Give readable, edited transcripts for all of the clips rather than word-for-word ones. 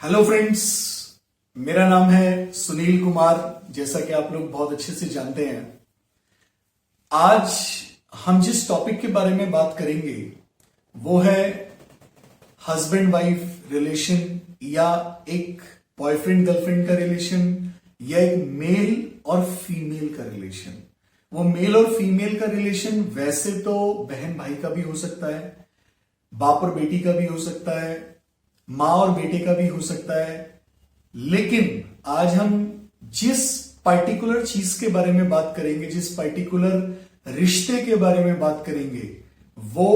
Hello friends, मेरा नाम है सुनील कुमार। जैसा कि आप लोग बहुत अच्छे से जानते हैं, आज हम जिस टॉपिक के बारे में बात करेंगे वो है हस्बैंड वाइफ रिलेशन, या एक बॉयफ्रेंड गर्लफ्रेंड का रिलेशन, या एक मेल और फीमेल का रिलेशन। वो मेल और फीमेल का रिलेशन वैसे तो बहन भाई का भी हो सकता है, बाप और बेटी का भी हो सकता है, मां और बेटे का भी हो सकता है। लेकिन आज हम जिस पर्टिकुलर चीज के बारे में बात करेंगे, जिस पर्टिकुलर रिश्ते के बारे में बात करेंगे, वो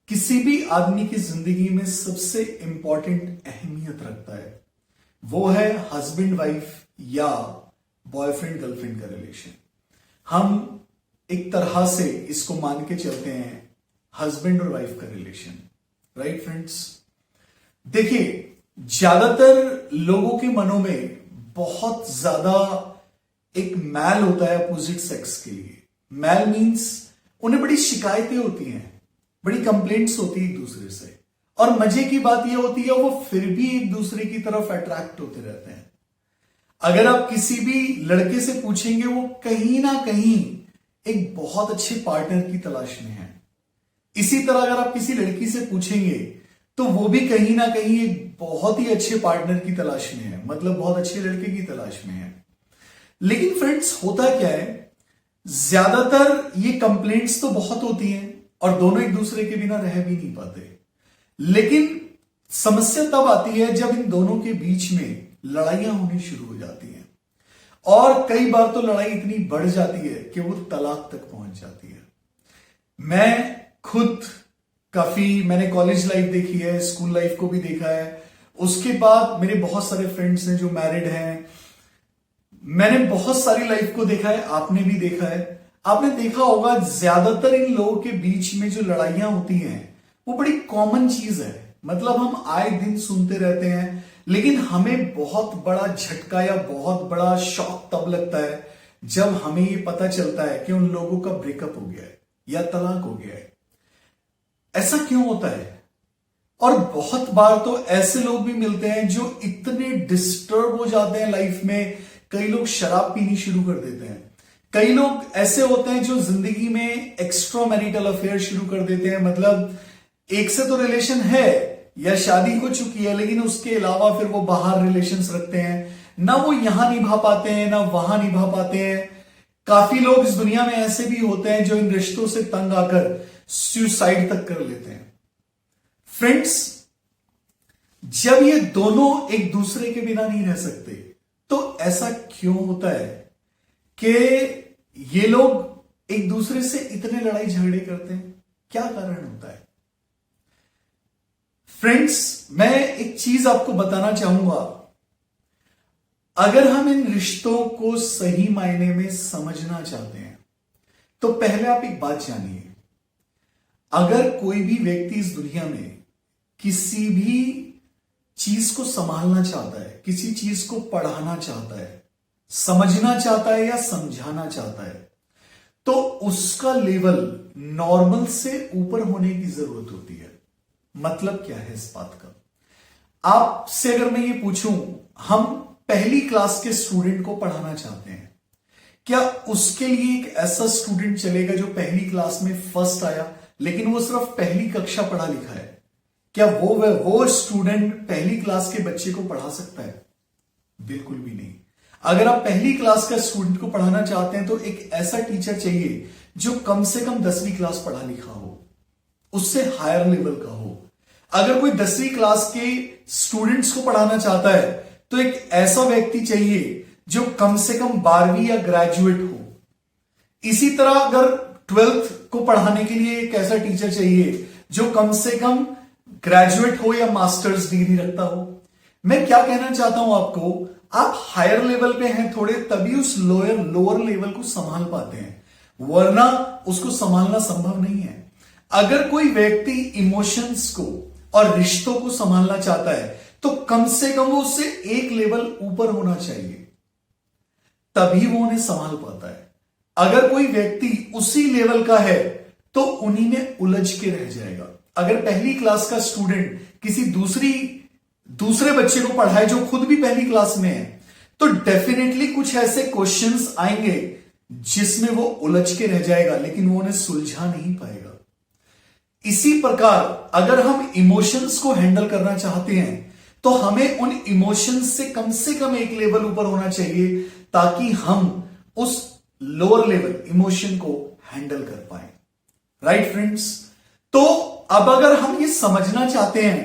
किसी भी आदमी की जिंदगी में सबसे इंपॉर्टेंट अहमियत रखता है। वो है हस्बैंड वाइफ या बॉयफ्रेंड गर्लफ्रेंड का रिलेशन। हम एक तरह से इसको मान के चलते हैं हस्बैंड और वाइफ का रिलेशन। राइट फ्रेंड्स, देखिए, ज्यादातर लोगों के मनों में बहुत ज्यादा एक मैल होता है अपोजिट सेक्स के लिए। मैल मीन्स उन्हें बड़ी शिकायतें होती हैं, बड़ी कंप्लेंट्स होती है एक दूसरे से, और मजे की बात यह होती है वो फिर भी एक दूसरे की तरफ अट्रैक्ट होते रहते हैं। अगर आप किसी भी लड़के से पूछेंगे, वो कहीं ना कहीं एक बहुत अच्छे पार्टनर की तलाश में है। इसी तरह अगर आप किसी लड़की से पूछेंगे तो वो भी कहीं ना कहीं एक बहुत ही अच्छे पार्टनर की तलाश में है, मतलब बहुत अच्छे लड़के की तलाश में है। लेकिन फ्रेंड्स, होता क्या है, ज्यादातर ये कंप्लेंट्स तो बहुत होती हैं और दोनों एक दूसरे के बिना रह भी नहीं पाते। लेकिन समस्या तब आती है जब इन दोनों के बीच में लड़ाइयां होनी शुरू हो जाती हैं, और कई बार तो लड़ाई इतनी बढ़ जाती है कि वो तलाक तक पहुंच जाती है। मैं खुद मैंने कॉलेज लाइफ देखी है, स्कूल लाइफ को भी देखा है। उसके बाद मेरे बहुत सारे फ्रेंड्स हैं जो मैरिड हैं। मैंने बहुत सारी लाइफ को देखा है, आपने भी देखा है। आपने देखा होगा ज्यादातर इन लोगों के बीच में जो लड़ाइयां होती हैं वो बड़ी कॉमन चीज है, मतलब हम आए दिन सुनते रहते हैं। लेकिन हमें बहुत बड़ा झटका या बहुत बड़ा शॉक तब लगता है जब हमें ये पता चलता है कि उन लोगों का ब्रेकअप हो गया है या तलाक हो गया है। ऐसा क्यों होता है? और बहुत बार तो ऐसे लोग भी मिलते हैं जो इतने डिस्टर्ब हो जाते हैं लाइफ में। कई लोग शराब पीनी शुरू कर देते हैं, कई लोग ऐसे होते हैं जो जिंदगी में एक्स्ट्रा मैरिटल अफेयर शुरू कर देते हैं। मतलब एक से तो रिलेशन है या शादी हो चुकी है, लेकिन उसके अलावा फिर वो बाहर रिलेशंस रखते हैं। ना वो यहां निभा पाते हैं ना वहां निभा पाते हैं। काफी लोग इस दुनिया में ऐसे भी होते हैं जो इन रिश्तों से तंग आकर सुसाइड तक कर लेते हैं। फ्रेंड्स, जब ये दोनों एक दूसरे के बिना नहीं रह सकते तो ऐसा क्यों होता है कि ये लोग एक दूसरे से इतने लड़ाई झगड़े करते हैं? क्या कारण होता है? फ्रेंड्स, मैं एक चीज आपको बताना चाहूंगा। अगर हम इन रिश्तों को सही मायने में समझना चाहते हैं तो पहले आप एक बात जानिए। अगर कोई भी व्यक्ति इस दुनिया में किसी भी चीज को संभालना चाहता है, किसी चीज को पढ़ाना चाहता है, समझना चाहता है या समझाना चाहता है, तो उसका लेवल नॉर्मल से ऊपर होने की जरूरत होती है। मतलब क्या है इस बात का? आपसे अगर मैं ये पूछूं, हम पहली क्लास के स्टूडेंट को पढ़ाना चाहते हैं, क्या उसके लिए एक ऐसा स्टूडेंट चलेगा जो पहली क्लास में फर्स्ट आया लेकिन वो सिर्फ पहली कक्षा पढ़ा लिखा है? क्या वो स्टूडेंट पहली क्लास के बच्चे को पढ़ा सकता है? बिल्कुल भी नहीं। अगर आप पहली क्लास का स्टूडेंट को पढ़ाना चाहते हैं तो एक ऐसा टीचर चाहिए जो कम से कम 10वीं क्लास पढ़ा लिखा हो, उससे हायर लेवल का हो। अगर कोई 10वीं क्लास के स्टूडेंट्स को पढ़ाना चाहता है तो एक ऐसा व्यक्ति चाहिए जो कम से कम 12वीं या ग्रेजुएट हो। इसी तरह अगर 12th को पढ़ाने के लिए एक ऐसा टीचर चाहिए जो कम से कम ग्रेजुएट हो या मास्टर्स डिग्री रखता हो। मैं क्या कहना चाहता हूं आपको, आप हायर लेवल पे हैं थोड़े, तभी उस लोअर लेवल को संभाल पाते हैं, वरना उसको संभालना संभव नहीं है। अगर कोई व्यक्ति इमोशंस को और रिश्तों को संभालना चाहता है तो कम से कम वो उससे एक लेवल ऊपर होना चाहिए, तभी वो उन्हें संभाल पाता है। अगर कोई व्यक्ति उसी लेवल का है तो उन्हीं में उलझ के रह जाएगा। अगर पहली क्लास का स्टूडेंट किसी दूसरे बच्चे को पढ़ाए जो खुद भी पहली क्लास में है, तो डेफिनेटली कुछ ऐसे क्वेश्चंस आएंगे जिसमें वो उलझ के रह जाएगा, लेकिन वो उन्हें सुलझा नहीं पाएगा। इसी प्रकार अगर हम इमोशंस को हैंडल करना चाहते हैं तो हमें उन इमोशंस से कम एक लेवल ऊपर होना चाहिए, ताकि हम उस लोअर लेवल इमोशन को हैंडल कर पाए। Right friends? तो अब अगर हम ये समझना चाहते हैं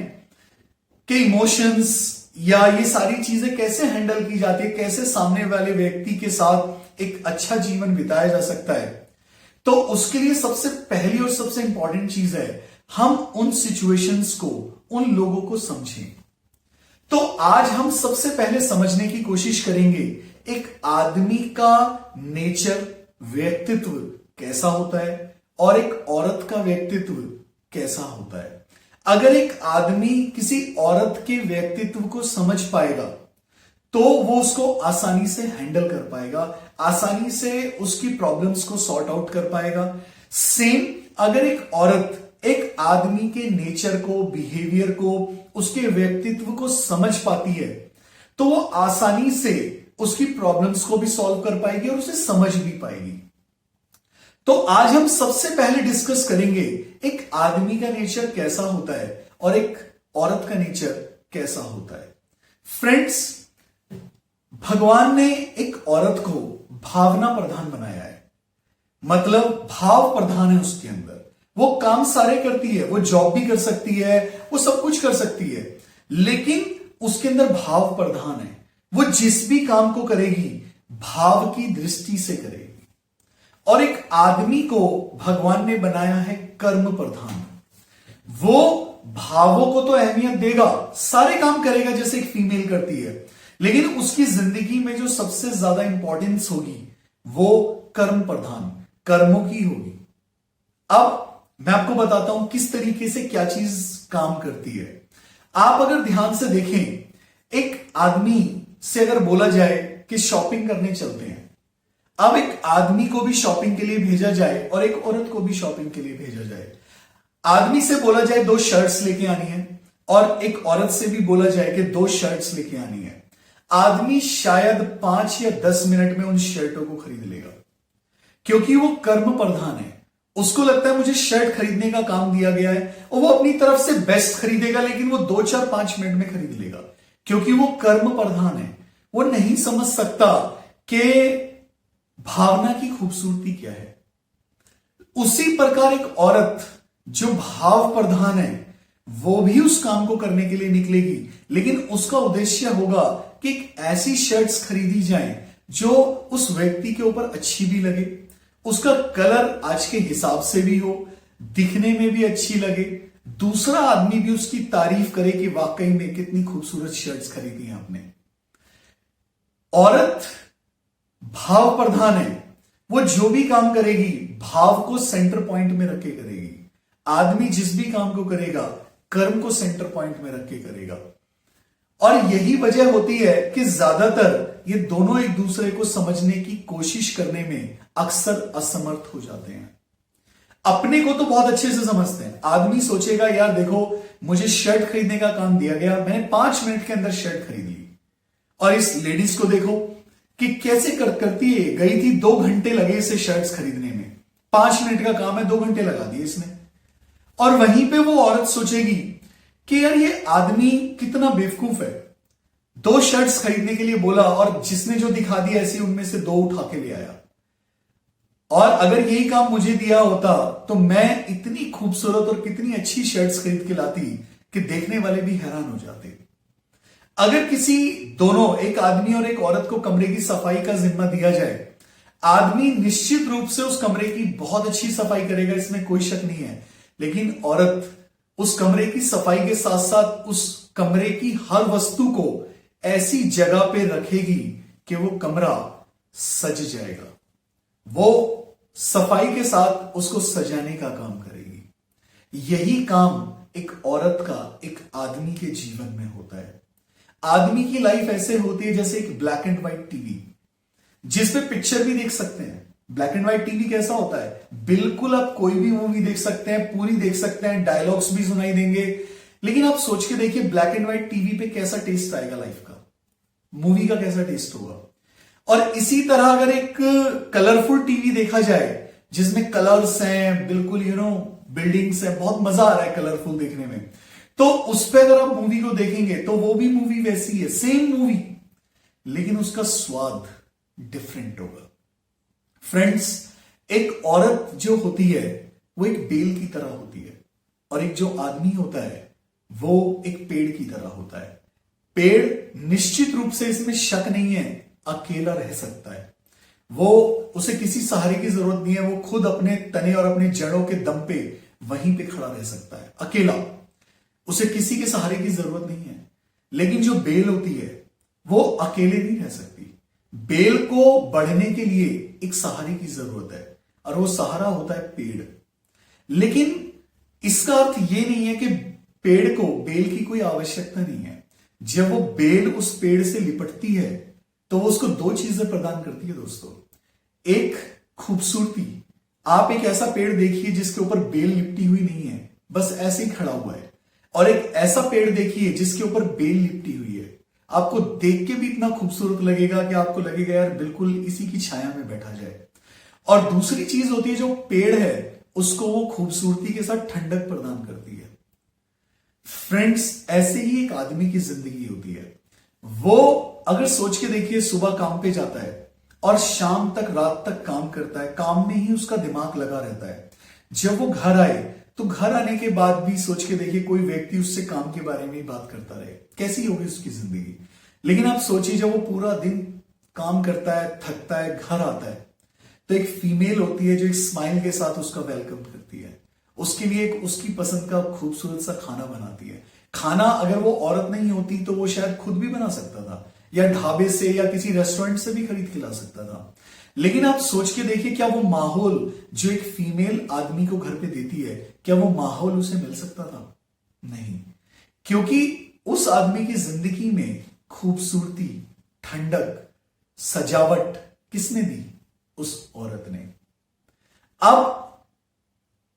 कि इमोशंस या ये सारी चीजें कैसे हैंडल की जाती है, कैसे सामने वाले व्यक्ति के साथ एक अच्छा जीवन बिताया जा सकता है, तो उसके लिए सबसे पहली और सबसे इंपॉर्टेंट चीज है हम उन सिचुएशंस को, उन लोगों को समझें। तो आज हम सबसे पहले समझने की कोशिश करेंगे एक आदमी का नेचर, व्यक्तित्व कैसा होता है और एक औरत का व्यक्तित्व कैसा होता है। अगर एक आदमी किसी औरत के व्यक्तित्व को समझ पाएगा तो वो उसको आसानी से हैंडल कर पाएगा, आसानी से उसकी प्रॉब्लम्स को सॉर्ट आउट कर पाएगा। सेम अगर एक औरत एक आदमी के नेचर को, बिहेवियर को, उसके व्यक्तित्व को समझ पाती है तो वो आसानी से उसकी प्रॉब्लम्स को भी सॉल्व कर पाएगी और उसे समझ भी पाएगी। तो आज हम सबसे पहले डिस्कस करेंगे एक आदमी का नेचर कैसा होता है और एक औरत का नेचर कैसा होता है। फ्रेंड्स, भगवान ने एक औरत को भावना प्रधान बनाया है, मतलब भाव प्रधान है उसके अंदर। वो काम सारे करती है, वो जॉब भी कर सकती है, वो सब कुछ कर सकती है, लेकिन उसके अंदर भाव प्रधान है। वो जिस भी काम को करेगी भाव की दृष्टि से करेगी। और एक आदमी को भगवान ने बनाया है कर्म प्रधान। वो भावों को तो अहमियत देगा, सारे काम करेगा जैसे एक फीमेल करती है, लेकिन उसकी जिंदगी में जो सबसे ज्यादा इंपॉर्टेंस होगी वो कर्म प्रधान, कर्मों की होगी। अब मैं आपको बताता हूं किस तरीके से क्या चीज काम करती है। आप अगर ध्यान से देखें, एक आदमी से अगर बोला जाए कि शॉपिंग करने चलते हैं, अब एक आदमी को भी शॉपिंग के लिए भेजा जाए और एक औरत को भी शॉपिंग के लिए भेजा जाए। आदमी से बोला जाए 2 शर्ट्स लेके आनी है और एक औरत से भी बोला जाए कि 2 शर्ट्स लेके आनी है। आदमी शायद 5 या 10 मिनट में उन शर्टों को खरीद लेगा, क्योंकि वो कर्म प्रधान है। उसको लगता है मुझे शर्ट खरीदने का काम दिया गया है और वो अपनी तरफ से बेस्ट खरीदेगा, लेकिन वो 2, 4, 5 मिनट में खरीद लेगा, क्योंकि वो कर्म प्रधान है। वो नहीं समझ सकता कि भावना की खूबसूरती क्या है। उसी प्रकार एक औरत जो भाव प्रधान है वो भी उस काम को करने के लिए निकलेगी, लेकिन उसका उद्देश्य होगा कि एक ऐसी शर्ट्स खरीदी जाएं जो उस व्यक्ति के ऊपर अच्छी भी लगे, उसका कलर आज के हिसाब से भी हो, दिखने में भी अच्छी लगे, दूसरा आदमी भी उसकी तारीफ करे कि वाकई में कितनी खूबसूरत शर्ट्स खरीदी हैं आपने। औरत भाव प्रधान है, वो जो भी काम करेगी भाव को सेंटर पॉइंट में रख के करेगी। आदमी जिस भी काम को करेगा कर्म को सेंटर पॉइंट में रख के करेगा। और यही वजह होती है कि ज्यादातर ये दोनों एक दूसरे को समझने की कोशिश करने में अक्सर असमर्थ हो जाते हैं। अपने को तो बहुत अच्छे से समझते हैं। आदमी सोचेगा यार देखो मुझे शर्ट खरीदने का काम दिया गया, मैंने 5 मिनट के अंदर शर्ट खरीद ली। और इस लेडीज को देखो कि कैसे करती है, गई थी 2 घंटे लगे इसे शर्ट्स खरीदने में, 5 मिनट का काम है 2 घंटे लगा दिए इसने। और वहीं पे वो औरत सोचेगी कि यार ये आदमी कितना बेवकूफ है, 2 शर्ट्स खरीदने के लिए बोला और जिसने जो दिखा दिया ऐसे उनमें से 2 उठा के ले आया। और अगर यही काम मुझे दिया होता तो मैं इतनी खूबसूरत और कितनी अच्छी शर्ट्स खरीद के लाती कि देखने वाले भी हैरान हो जाते। अगर किसी दोनों, एक आदमी और एक औरत को कमरे की सफाई का जिम्मा दिया जाए, आदमी निश्चित रूप से उस कमरे की बहुत अच्छी सफाई करेगा, इसमें कोई शक नहीं है, लेकिन औरत उस कमरे की सफाई के साथ साथ उस कमरे की हर वस्तु को ऐसी जगह पे रखेगी कि वो कमरा सज जाएगा। वो सफाई के साथ उसको सजाने का काम करेगी। यही काम एक औरत का एक आदमी के जीवन में होता है। आदमी की लाइफ ऐसे होती है जैसे एक ब्लैक एंड व्हाइट टीवी, जिसपे पिक्चर भी देख सकते हैं। ब्लैक एंड व्हाइट टीवी कैसा होता है, बिल्कुल आप कोई भी मूवी देख सकते हैं, पूरी देख सकते हैं, डायलॉग्स भी सुनाई देंगे, लेकिन आप सोच के देखिए ब्लैक एंड व्हाइट टीवी पे कैसा टेस्ट आएगा लाइफ का, मूवी का कैसा टेस्ट होगा। और इसी तरह अगर एक कलरफुल टीवी देखा जाए जिसमें कलर्स हैं, बिल्कुल बिल्डिंग्स हैं, बहुत मजा आ रहा है कलरफुल देखने में, तो उस पर अगर आप मूवी को देखेंगे तो वो भी मूवी वैसी है, सेम मूवी, लेकिन उसका स्वाद डिफरेंट होगा। फ्रेंड्स, एक औरत जो होती है वो एक बेल की तरह होती है, और एक जो आदमी होता है वो एक पेड़ की तरह होता है। पेड़ निश्चित रूप से, इसमें शक नहीं है, अकेला रह सकता है। उसे किसी सहारे की जरूरत नहीं है, वो खुद अपने तने और अपने जड़ों के दम पे वहीं पे खड़ा रह सकता है अकेला, उसे किसी के सहारे की जरूरत नहीं है। लेकिन जो बेल होती है वो अकेले नहीं रह सकती। बेल को बढ़ने के लिए एक सहारे की जरूरत है, और वो सहारा होता है पेड़। लेकिन इसका अर्थ ये नहीं है कि पेड़ को बेल की कोई आवश्यकता नहीं है। जब वो बेल उस पेड़ से लिपटती है तो वो उसको दो चीजें प्रदान करती है दोस्तों। एक, खूबसूरती। आप एक ऐसा पेड़ देखिए जिसके ऊपर बेल लिपटी हुई नहीं है, बस ऐसे ही खड़ा हुआ है, और एक ऐसा पेड़ देखिए जिसके ऊपर बेल लिपटी हुई है। आपको देख के भी इतना खूबसूरत लगेगा कि आपको लगेगा यार बिल्कुल इसी की छाया में बैठा जाए। और दूसरी चीज होती है, जो पेड़ है उसको वो खूबसूरती के साथ ठंडक प्रदान करती है। फ्रेंड्स, ऐसे ही एक आदमी की जिंदगी होती है। वो अगर सोच के देखिए, सुबह काम पे जाता है और शाम तक, रात तक काम करता है, काम में ही उसका दिमाग लगा रहता है। जब वो घर आए तो घर आने के बाद भी सोच के देखिए कोई व्यक्ति उससे काम के बारे में ही बात करता रहे, कैसी होगी उसकी जिंदगी। लेकिन आप सोचिए, जब वो पूरा दिन काम करता है, थकता है, घर आता है, तो एक फीमेल होती है जो एक स्माइल के साथ उसका वेलकम करती है, उसके लिए एक उसकी पसंद का खूबसूरत सा खाना बनाती है। खाना अगर वो औरत नहीं होती तो वो शायद खुद भी बना सकता था, या ढाबे से या किसी रेस्टोरेंट से भी खरीद खिला सकता था। लेकिन आप सोच के देखिए, क्या वो माहौल जो एक फीमेल आदमी को घर पे देती है, क्या वो माहौल उसे मिल सकता था? नहीं, क्योंकि उस आदमी की जिंदगी में खूबसूरती, ठंडक, सजावट किसने दी? उस औरत ने। अब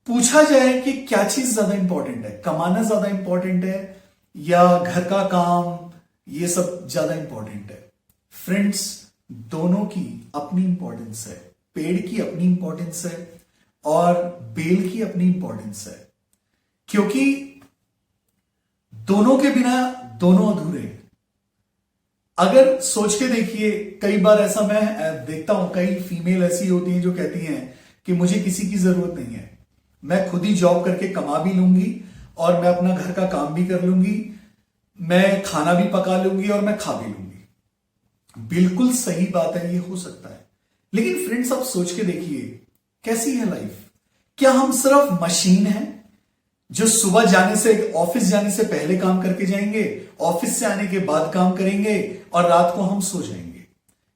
पूछा जाए कि क्या चीज ज्यादा इंपॉर्टेंट है, कमाना ज्यादा इंपॉर्टेंट है या घर का काम, ये सब ज्यादा इंपॉर्टेंट है? फ्रेंड्स, दोनों की अपनी इंपॉर्टेंस है। पेड़ की अपनी इंपॉर्टेंस है और बेल की अपनी इंपॉर्टेंस है, क्योंकि दोनों के बिना दोनों अधूरे हैं। अगर सोच के देखिए, कई बार ऐसा मैं देखता हूं, कई फीमेल ऐसी होती हैं जो कहती हैं कि मुझे किसी की जरूरत नहीं है, मैं खुद ही जॉब करके कमा भी लूंगी और मैं अपना घर का काम भी कर लूंगी, मैं खाना भी पका लूंगी और मैं खा भी लूंगी। बिल्कुल सही बात है, ये हो सकता है। लेकिन फ्रेंड्स, आप सोच के देखिए, कैसी है लाइफ? क्या हम सिर्फ मशीन हैं जो सुबह जाने से, ऑफिस जाने से पहले काम करके जाएंगे, ऑफिस से आने के बाद काम करेंगे और रात को हम सो जाएंगे?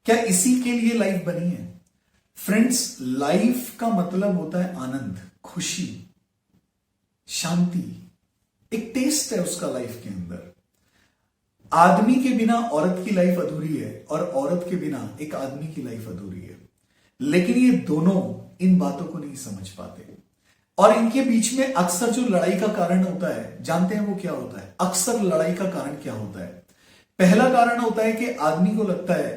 क्या इसी के लिए लाइफ बनी है? फ्रेंड्स, लाइफ का मतलब होता है आनंद, खुशी, शांति, एक टेस्ट है उसका लाइफ के अंदर। आदमी के बिना औरत की लाइफ अधूरी है और औरत के बिना एक आदमी की लाइफ अधूरी है। लेकिन ये दोनों इन बातों को नहीं समझ पाते, और इनके बीच में अक्सर जो लड़ाई का कारण होता है, जानते हैं वो क्या होता है? अक्सर लड़ाई का कारण क्या होता है? पहला कारण होता है कि आदमी को लगता है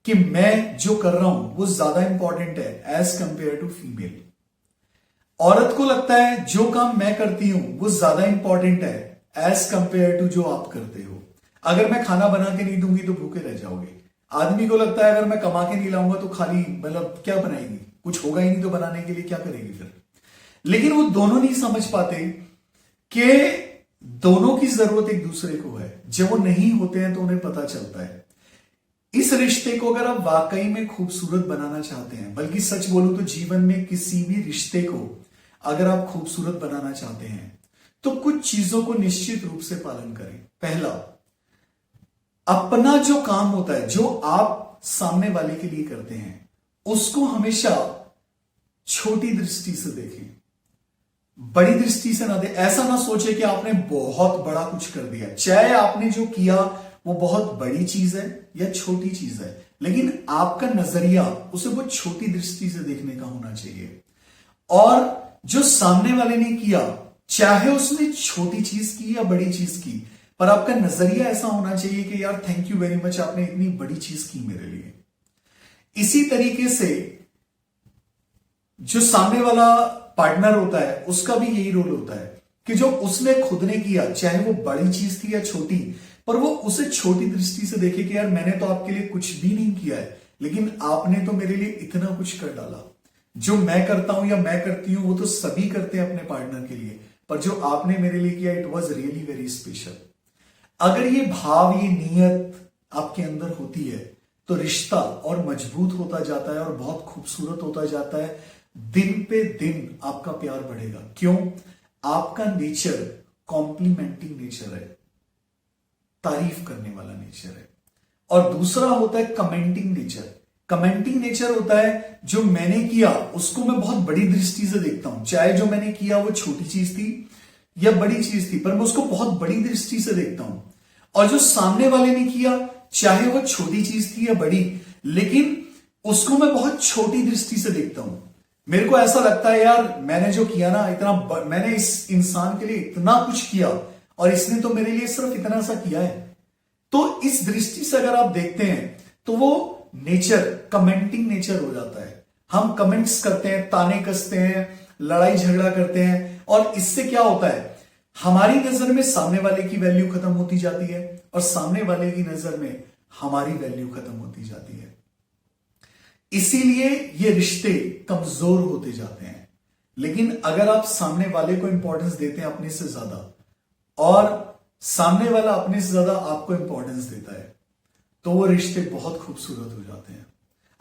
कि मैं जो कर रहा हूं वो ज्यादा इंपॉर्टेंट है एज कंपेयर टू फीमेल। औरत को लगता है जो काम मैं करती हूं वो ज्यादा इंपॉर्टेंट है एज कंपेयर टू जो आप करते हो। अगर मैं खाना बना के नहीं दूंगी तो भूखे रह जाओगे। आदमी को लगता है अगर मैं कमा के नहीं लाऊंगा तो खाली, मतलब क्या बनाएगी, कुछ होगा ही नहीं तो बनाने के लिए क्या करेगी फिर? लेकिन वो दोनों नहीं समझ पाते कि दोनों की जरूरत एक दूसरे को है। जब वो नहीं होते हैं तो उन्हें पता चलता है। इस रिश्ते को अगर आप वाकई में खूबसूरत बनाना चाहते हैं, बल्कि सच बोलूं तो जीवन में किसी भी रिश्ते को अगर आप खूबसूरत बनाना चाहते हैं तो कुछ चीजों को निश्चित रूप से पालन करें। पहला, अपना जो काम होता है, जो आप सामने वाले के लिए करते हैं, उसको हमेशा छोटी दृष्टि से देखें, बड़ी दृष्टि से ना दे। ऐसा ना सोचे कि आपने बहुत बड़ा कुछ कर दिया, चाहे आपने जो किया वो बहुत बड़ी चीज है या छोटी चीज है, लेकिन आपका नजरिया उसे वो छोटी दृष्टि से देखने का होना चाहिए। और जो सामने वाले ने किया चाहे उसने छोटी चीज की या बड़ी चीज की, पर आपका नजरिया ऐसा होना चाहिए कि यार थैंक यू वेरी मच, आपने इतनी बड़ी चीज की मेरे लिए। इसी तरीके से जो सामने वाला पार्टनर होता है उसका भी यही रोल होता है कि जो उसने खुद ने किया, चाहे वो बड़ी चीज थी या छोटी, पर वो उसे छोटी दृष्टि से देखे कि यार मैंने तो आपके लिए कुछ भी नहीं किया है, लेकिन आपने तो मेरे लिए इतना कुछ कर डाला। जो मैं करता हूं या मैं करती हूं वो तो सभी करते हैं अपने पार्टनर के लिए, पर जो आपने मेरे लिए किया it was really very special. अगर ये भाव, ये नीयत आपके अंदर होती है तो रिश्ता और मजबूत होता जाता है और बहुत खूबसूरत होता जाता है। दिन पे दिन आपका प्यार बढ़ेगा। क्यों? आपका नेचर कॉम्प्लीमेंटिंग नेचर है, तारीफ करने वाला नेचर है। और दूसरा होता है कमेंटिंग नेचर। कमेंटिंग नेचर होता है जो मैंने किया उसको मैं बहुत बड़ी दृष्टि से देखता हूं, चाहे जो मैंने किया वो छोटी चीज थी या बड़ी चीज थी, पर मैं उसको बहुत बड़ी दृष्टि से देखता हूं। और जो सामने वाले ने किया, चाहे वो छोटी चीज थी या बड़ी, लेकिन उसको मैं बहुत छोटी दृष्टि से देखता हूं। मेरे को ऐसा लगता है यार मैंने जो किया ना, मैंने इस इंसान के लिए इतना कुछ किया और इसने तो मेरे लिए सिर्फ इतना सा किया है। तो इस दृष्टि से अगर आप देखते हैं तो वो नेचर कमेंटिंग नेचर हो जाता है। हम कमेंट्स करते हैं, ताने कसते हैं, लड़ाई झगड़ा करते हैं, और इससे क्या होता है, हमारी नजर में सामने वाले की वैल्यू खत्म होती जाती है और सामने वाले की नजर में हमारी वैल्यू खत्म होती जाती है। इसीलिए ये रिश्ते कमजोर होते जाते हैं। लेकिन अगर आप सामने वाले को इंपॉर्टेंस देते हैं अपने से ज्यादा, और सामने वाला अपने से ज्यादा आपको इंपॉर्टेंस देता है, तो वो रिश्ते बहुत खूबसूरत हो जाते हैं।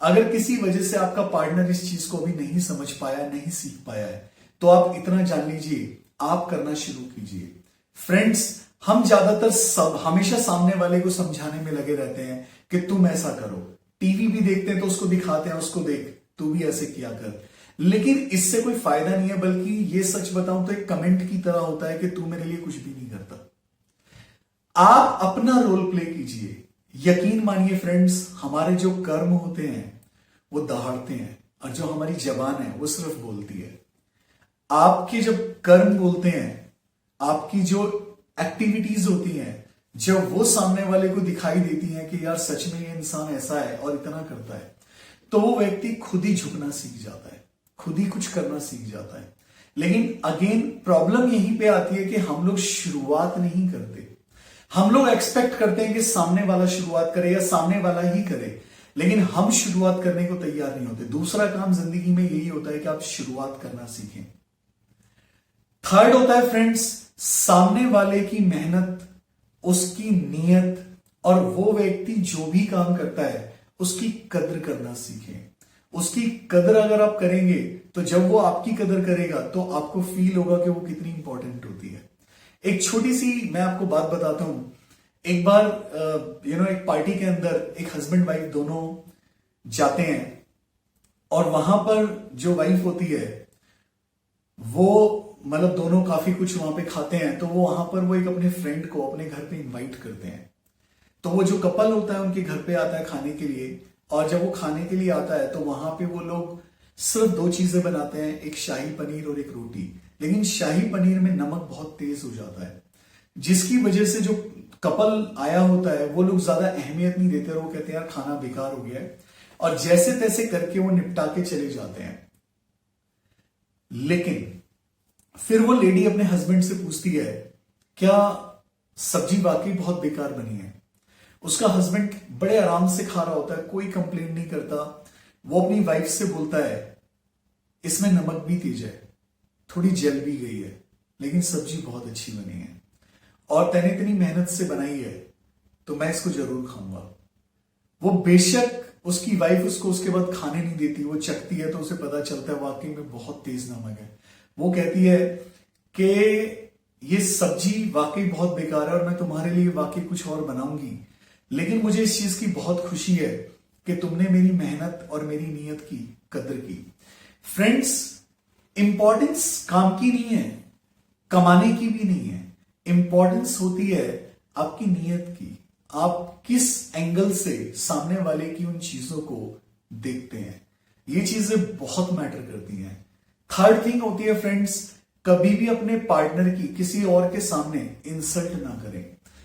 अगर किसी वजह से आपका पार्टनर इस चीज को भी नहीं समझ पाया, नहीं सीख पाया है, तो आप इतना जान लीजिए, आप करना शुरू कीजिए। फ्रेंड्स, हम ज्यादातर हमेशा सामने वाले को समझाने में लगे रहते हैं कि तुम ऐसा करो। टीवी भी देखते हैं तो उसको दिखाते हैं, उसको देख तू भी ऐसे किया कर, लेकिन इससे कोई फायदा नहीं है। बल्कि ये सच बताऊं तो एक कमेंट की तरह होता है कि तू मेरे लिए कुछ भी नहीं करता। आप अपना रोल प्ले कीजिए। यकीन मानिए फ्रेंड्स, हमारे जो कर्म होते हैं वो दहाड़ते हैं और जो हमारी जबान है वो सिर्फ बोलती है। आपके जब कर्म बोलते हैं, आपकी जो एक्टिविटीज होती हैं, जब वो सामने वाले को दिखाई देती हैं कि यार सच में ये इंसान ऐसा है और इतना करता है, तो वो व्यक्ति खुद ही झुकना सीख जाता है, खुद ही कुछ करना सीख जाता है। लेकिन अगेन प्रॉब्लम यहीं पे आती है कि हम लोग शुरुआत नहीं करते। हम लोग एक्सपेक्ट करते हैं कि सामने वाला शुरुआत करे या सामने वाला ही करे, लेकिन हम शुरुआत करने को तैयार नहीं होते। दूसरा काम जिंदगी में यही होता है कि आप शुरुआत करना सीखें। थर्ड होता है फ्रेंड्स, सामने वाले की मेहनत, उसकी नीयत, और वो व्यक्ति जो भी काम करता है उसकी कद्र करना सीखें। उसकी कद्र अगर आप करेंगे तो जब वो आपकी कद्र करेगा तो आपको फील होगा कि वो कितनी इंपॉर्टेंट होती है। एक छोटी सी मैं आपको बात बताता हूं। एक बार एक पार्टी के अंदर एक हस्बैंड वाइफ दोनों जाते हैं और वहां पर जो वाइफ होती है वो मतलब दोनों काफी कुछ वहां पे खाते हैं, तो वो वहां पर वो एक अपने फ्रेंड को अपने घर पे इनवाइट करते हैं। तो वो जो कपल होता है उनके घर पे आता है खाने के लिए, और जब वो खाने के लिए आता है तो वहां पे वो लोग सिर्फ दो चीजें बनाते हैं, एक शाही पनीर और एक रोटी। लेकिन शाही पनीर में नमक बहुत तेज हो जाता है, जिसकी वजह से जो कपल आया होता है वो लोग ज्यादा अहमियत नहीं देते और वो कहते हैं यार खाना बेकार हो गया है, और जैसे तैसे करके वो निपटा के चले जाते हैं। लेकिन फिर वो लेडी अपने हस्बैंड से पूछती है, क्या सब्जी वाकई बहुत बेकार बनी है? उसका हस्बैंड बड़े आराम से खा रहा होता है, कोई कंप्लेंट नहीं करता। वो अपनी वाइफ से बोलता है, इसमें नमक भी तेज है, थोड़ी जल भी गई है, लेकिन सब्जी बहुत अच्छी बनी है, और तैने इतनी मेहनत से बनाई है तो मैं इसको जरूर खाऊंगा। वो बेशक उसकी वाइफ उसको उसके बाद खाने नहीं देती, वो चखती है तो उसे पता चलता है वाकई में बहुत तेज नमक है। वो कहती है कि ये सब्जी वाकई बहुत बेकार है और मैं तुम्हारे लिए वाकई कुछ और बनाऊंगी, लेकिन मुझे इस चीज की बहुत खुशी है कि तुमने मेरी मेहनत और मेरी नीयत की कदर की। फ्रेंड्स, इंपॉर्टेंस काम की नहीं है, कमाने की भी नहीं है। इंपॉर्टेंस होती है आपकी नीयत की, आप किस एंगल से सामने वाले की उन चीजों को देखते हैं। ये चीजें बहुत मैटर करती हैं। थर्ड थिंग होती है फ्रेंड्स, कभी भी अपने पार्टनर की किसी और के सामने इंसल्ट ना करें।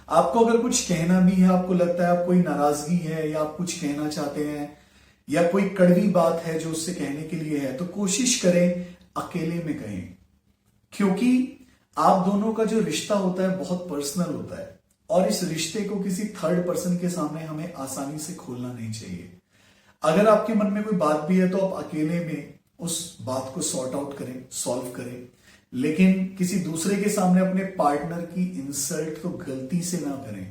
आपको अगर कुछ कहना भी है, आपको लगता है आप कोई नाराजगी है या आप कुछ कहना चाहते हैं या कोई कड़वी बात है जो उससे कहने के लिए है, तो कोशिश करें अकेले में कहें, क्योंकि आप दोनों का जो रिश्ता होता है बहुत पर्सनल होता है और इस रिश्ते को किसी थर्ड पर्सन के सामने हमें आसानी से खोलना नहीं चाहिए। अगर आपके मन में कोई बात भी है तो आप अकेले में उस बात को सॉर्ट आउट करें, सॉल्व करें, लेकिन किसी दूसरे के सामने अपने पार्टनर की इंसल्ट तो गलती से ना करें।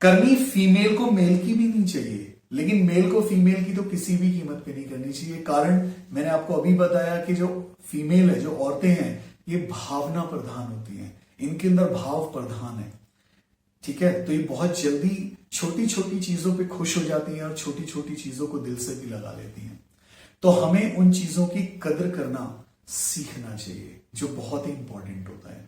करनी फीमेल को मेल की भी नहीं चाहिए, लेकिन मेल को फीमेल की तो किसी भी कीमत पे नहीं करनी चाहिए। कारण मैंने आपको अभी बताया कि जो फीमेल है, जो औरतें हैं, ये भावना प्रधान होती हैं, इनके अंदर भाव प्रधान है। ठीक है, तो ये बहुत जल्दी छोटी छोटी चीजों पे खुश हो जाती हैं और छोटी छोटी चीजों को दिल से भी लगा लेती हैं। तो हमें उन चीजों की कदर करना सीखना चाहिए, जो बहुत ही इंपॉर्टेंट होता है।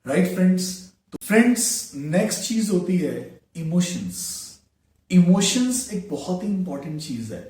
Right friends? तो फ्रेंड्स, नेक्स्ट चीज होती है इमोशंस। इमोशंस एक बहुत ही इंपॉर्टेंट चीज है,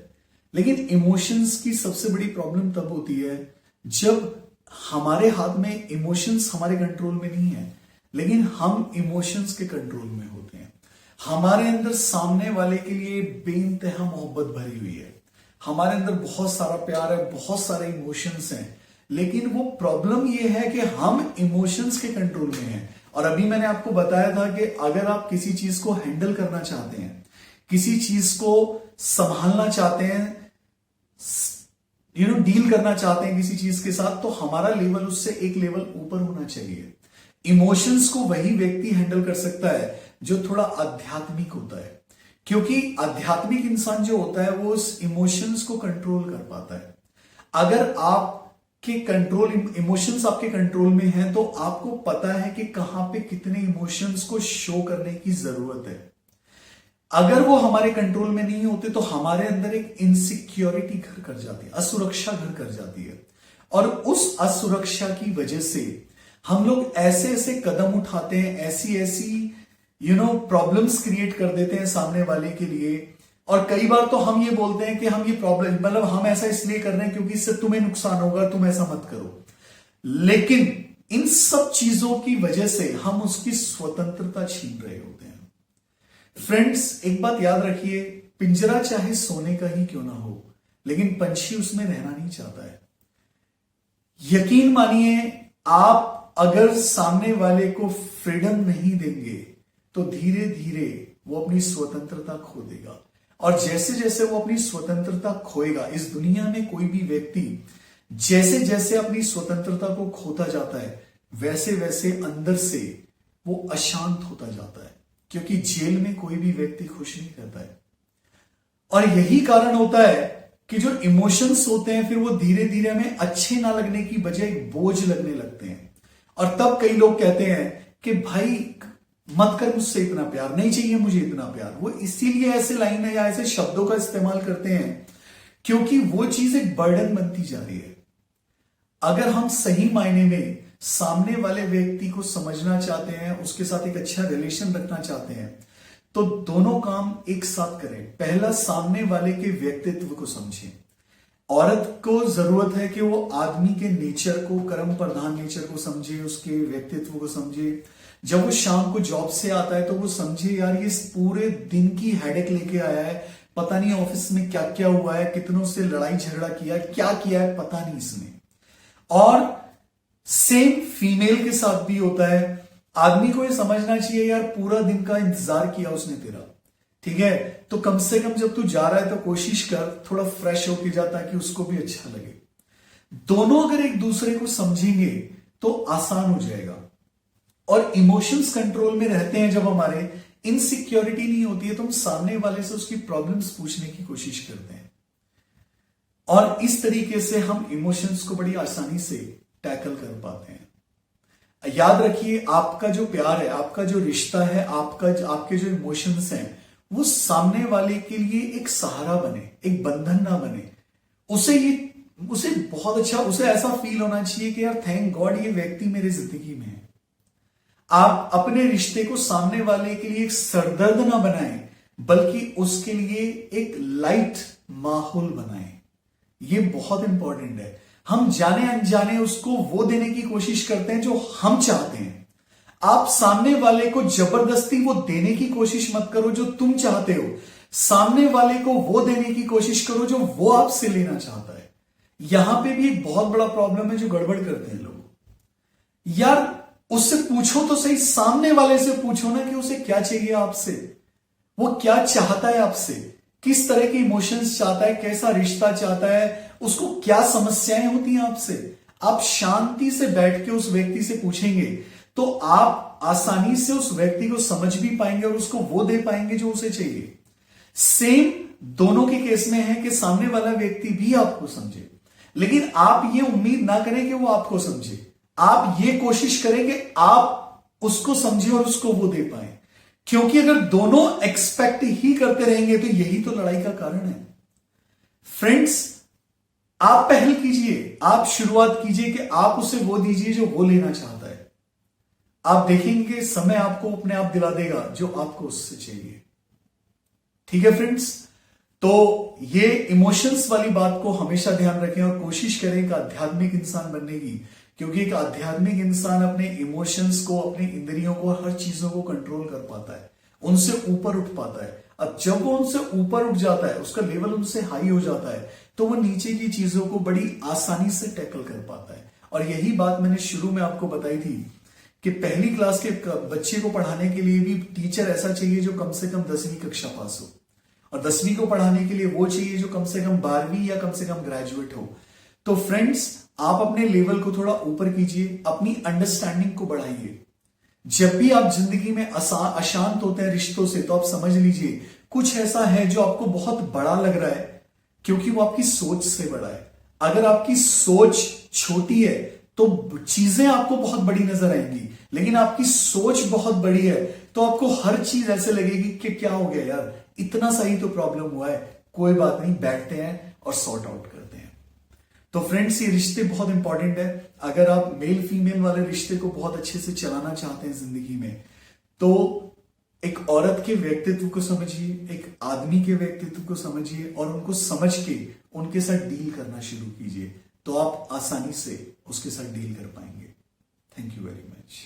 लेकिन इमोशंस की सबसे बड़ी प्रॉब्लम तब होती है जब हमारे हाथ में इमोशंस हमारे कंट्रोल में नहीं है, लेकिन हम इमोशंस के कंट्रोल में होते हैं। हमारे अंदर सामने वाले के लिए बेइंतहा मोहब्बत भरी हुई है, हमारे अंदर बहुत सारा प्यार है, बहुत सारे इमोशंस हैं, लेकिन वो प्रॉब्लम ये है कि हम इमोशंस के कंट्रोल में हैं। और अभी मैंने आपको बताया था कि अगर आप किसी चीज को हैंडल करना चाहते हैं, किसी चीज को संभालना चाहते हैं, डील करना चाहते हैं किसी चीज के साथ, तो हमारा लेवल उससे एक लेवल ऊपर होना चाहिए। इमोशंस को वही व्यक्ति हैंडल कर सकता है जो थोड़ा आध्यात्मिक होता है, क्योंकि आध्यात्मिक इंसान जो होता है वो उस इमोशंस को कंट्रोल कर पाता है। अगर आपके कंट्रोल इमोशंस आपके कंट्रोल में हैं, तो आपको पता है कि कहां पे कितने इमोशंस को शो करने की जरूरत है। अगर वो हमारे कंट्रोल में नहीं होते तो हमारे अंदर एक इनसिक्योरिटी घर कर जाती है, असुरक्षा घर कर जाती है, और उस असुरक्षा की वजह से हम लोग ऐसे ऐसे कदम उठाते हैं, ऐसी ऐसी प्रॉब्लम्स क्रिएट कर देते हैं सामने वाले के लिए। और कई बार तो हम ये बोलते हैं कि हम ये प्रॉब्लम मतलब हम ऐसा इसलिए कर रहे हैं क्योंकि इससे तुम्हें नुकसान होगा, तुम ऐसा मत करो। लेकिन इन सब चीजों की वजह से हम उसकी स्वतंत्रता छीन रहे होते हैं। फ्रेंड्स, एक बात याद रखिए, पिंजरा चाहे सोने का ही क्यों ना हो, लेकिन पंछी उसमें रहना नहीं चाहता है। यकीन मानिए, आप अगर सामने वाले को फ्रीडम नहीं देंगे तो धीरे धीरे वो अपनी स्वतंत्रता खो देगा। और जैसे जैसे वो अपनी स्वतंत्रता खोएगा, इस दुनिया में कोई भी व्यक्ति जैसे जैसे अपनी स्वतंत्रता को खोता जाता है, वैसे वैसे अंदर से वो अशांत होता जाता है, क्योंकि जेल में कोई भी व्यक्ति खुश नहीं रहता है। और यही कारण होता है कि जो इमोशंस होते हैं, फिर वो धीरे धीरे हमें अच्छे ना लगने की बजाय बोझ लगने लगते हैं। और तब कई लोग कहते हैं कि भाई मत कर मुझसे इतना प्यार, नहीं चाहिए मुझे इतना प्यार। वो इसीलिए ऐसे लाइन या ऐसे शब्दों का इस्तेमाल करते हैं क्योंकि वो चीज एक बर्डन बनती जा रही है। अगर हम सही मायने में सामने वाले व्यक्ति को समझना चाहते हैं, उसके साथ एक अच्छा रिलेशन रखना चाहते हैं, तो दोनों काम एक साथ करें। पहला, सामने वाले के व्यक्तित्व को समझें। औरत को जरूरत है कि वो आदमी के नेचर को, कर्म प्रधान नेचर को समझे, उसके व्यक्तित्व को समझे। जब वो शाम को जॉब से आता है तो वो समझे, यार ये पूरे दिन की हेडेक लेके आया है, पता नहीं ऑफिस में क्या क्या हुआ है, कितनों से लड़ाई झगड़ा किया है, क्या किया है पता नहीं इसने। और सेम फीमेल के साथ भी होता है। आदमी को ये समझना चाहिए, यार पूरा दिन का इंतजार किया उसने तेरा, ठीक है, तो कम से कम जब तू जा रहा है तो कोशिश कर थोड़ा फ्रेश होके जा, ताकि उसको भी अच्छा लगे। दोनों अगर एक दूसरे को समझेंगे तो आसान हो जाएगा। और इमोशंस कंट्रोल में रहते हैं जब हमारे, इनसिक्योरिटी नहीं होती है, तो हम सामने वाले से उसकी प्रॉब्लम्स पूछने की कोशिश करते हैं, और इस तरीके से हम इमोशंस को बड़ी आसानी से टैकल कर पाते हैं। याद रखिए, आपका जो प्यार है, आपका जो रिश्ता है, आपके जो इमोशंस हैं, वो सामने वाले के लिए एक सहारा बने, एक बंधन ना बने। उसे बहुत अच्छा, उसे ऐसा फील होना चाहिए कि यार थैंक गॉड ये व्यक्ति मेरी जिंदगी में है। आप अपने रिश्ते को सामने वाले के लिए एक सरदर्द ना बनाएं, बल्कि उसके लिए एक लाइट माहौल बनाएं। ये बहुत इंपॉर्टेंट है। हम जाने अनजाने उसको वो देने की कोशिश करते हैं जो हम चाहते हैं। आप सामने वाले को जबरदस्ती वो देने की कोशिश मत करो जो तुम चाहते हो, सामने वाले को वो देने की कोशिश करो जो वो आपसे लेना चाहता है। यहां पे भी एक बहुत बड़ा प्रॉब्लम है जो गड़बड़ करते हैं लोग। यार उससे पूछो तो सही, सामने वाले से पूछो ना कि उसे क्या चाहिए आपसे, वो क्या चाहता है आपसे, किस तरह के इमोशंस चाहता है, कैसा रिश्ता चाहता है, उसको क्या समस्याएं होती हैं आपसे। आप शांति से बैठ के उस व्यक्ति से पूछेंगे तो आप आसानी से उस व्यक्ति को समझ भी पाएंगे और उसको वो दे पाएंगे जो उसे चाहिए। सेम दोनों के केस में है कि सामने वाला व्यक्ति भी आपको समझे, लेकिन आप ये उम्मीद ना करें कि वो आपको समझे। आप ये कोशिश करें कि आप उसको समझे और उसको वो दे पाए, क्योंकि अगर दोनों एक्सपेक्ट ही करते रहेंगे तो यही तो लड़ाई का कारण है। फ्रेंड्स, आप पहल कीजिए, आप शुरुआत कीजिए कि आप उसे वो दीजिए जो वो लेना चाहता है। आप देखेंगे समय आपको अपने आप दिला देगा जो आपको उससे चाहिए। ठीक है फ्रेंड्स, तो ये इमोशंस वाली बात को हमेशा ध्यान रखें और कोशिश करें एक आध्यात्मिक इंसान बनने की, क्योंकि एक आध्यात्मिक इंसान अपने इमोशंस को, अपने इंद्रियों को, हर चीजों को कंट्रोल कर पाता है, उनसे ऊपर उठ पाता है। अब जब वो उनसे ऊपर उठ जाता है, उसका लेवल उनसे हाई हो जाता है, तो वो नीचे की चीजों को बड़ी आसानी से टैकल कर पाता है। और यही बात मैंने शुरू में आपको बताई थी कि पहली क्लास के बच्चे को पढ़ाने के लिए भी टीचर ऐसा चाहिए जो कम से कम 10वीं कक्षा पास हो, और 10वीं को पढ़ाने के लिए वो चाहिए जो कम से कम 12वीं या कम से कम ग्रेजुएट हो। तो फ्रेंड्स, आप अपने लेवल को थोड़ा ऊपर कीजिए, अपनी अंडरस्टैंडिंग को बढ़ाइए। जब भी आप जिंदगी में अशांत होते हैं रिश्तों से, तो आप समझ लीजिए कुछ ऐसा है जो आपको बहुत बड़ा लग रहा है, क्योंकि वो आपकी सोच से बड़ा है। अगर आपकी सोच छोटी है तो चीजें आपको बहुत बड़ी नजर आएंगी, लेकिन आपकी सोच बहुत बड़ी है तो आपको हर चीज ऐसे लगेगी कि क्या हो गया यार, इतना सही तो प्रॉब्लम हुआ है, कोई बात नहीं, बैठते हैं और सॉर्ट आउट करते हैं। तो फ्रेंड्स, ये रिश्ते बहुत इंपॉर्टेंट है। अगर आप मेल फीमेल वाले रिश्ते को बहुत अच्छे से चलाना चाहते हैं जिंदगी में, तो एक औरत के व्यक्तित्व को समझिए, एक आदमी के व्यक्तित्व को समझिए और उनको समझ के उनके साथ डील करना शुरू कीजिए, तो आप आसानी से उसके साथ डील कर पाएंगे। Thank you very much.